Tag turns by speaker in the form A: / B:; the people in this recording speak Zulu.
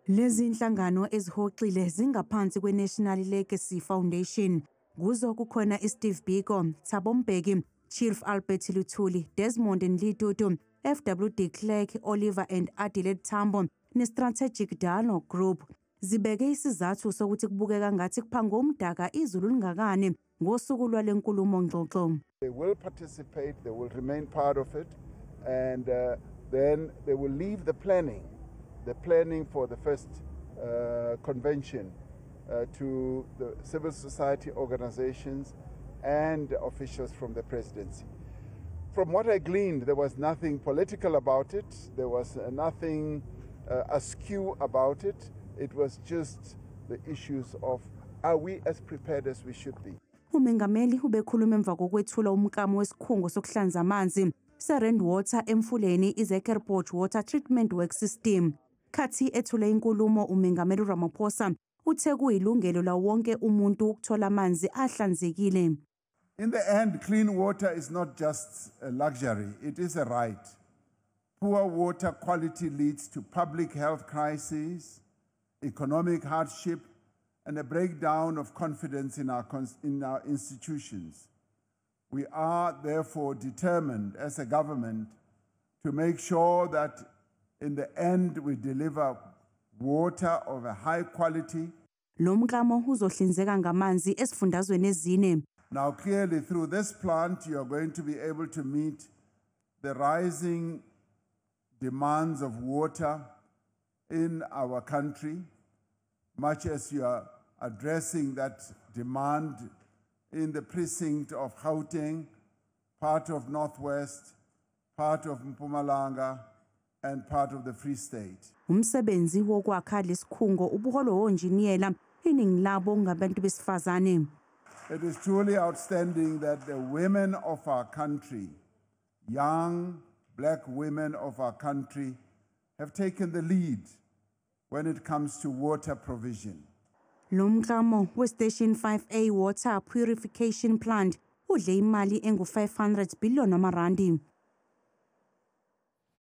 A: Lezi inhlangano ezihoxile zingaphansi kwe-National Legacy Foundation. Kuzo kukhona iSteve Biko, Thabo Mbeki, Chief Albert Luthuli, Desmond Nlitutu, FW de Klerk, Oliver and Adelaide Tambo, ne-Strategic Dialogue Group. Zibeke isizathu sokuthi kubukeka ngathi kuphangwe umdaka izulu lingakani ngosuku lwale nkulumo ngxoxo.
B: They will participate, they will remain part of it, and then they will leave the planning for the first convention to the civil society organizations and officials from the presidency. From what I gleaned, there was nothing political about it, there was nothing askew about it. It was just the issues of, are we as prepared as we should be?
A: Umengameli ubekhuluma emva kokwethula umklamo wesikhungo sokuhlanza amanzi seRand Water emfuleni iZakkerbosch Water Treatment Work System. Khathi ethule inkulumo umengameli Ramaphosa uthe kuyilungelo la wonke umuntu ukuthola amanzi ahlanzekile.
B: In the end, clean water is not just a luxury, it is a right. Poor water quality leads to public health crises, economic hardship, and a breakdown of confidence in our institutions. We are therefore determined as a government to make sure that in the end we deliver water of a high quality.
A: Lo mklamo uzohlinzeka ngamanzi esifundazweni ezine.
B: Now clearly through this plant you are going to be able to meet the rising demands of water in our country, much as you are addressing that demand in the precinct of Gauteng, part of Northwest, part of Mpumalanga, and part of the Free State.
A: Umsebenzi wokwakha lesikhungo ubuholo wonjiniyela iningi labo ngabantu besifazane.
B: It is truly outstanding that the women of our country, young black women of our country, have taken the lead when it comes to water provision.
A: Lo mklamo we-Station 5A Water Purification Plant udle imali engu-500 billion amarandi.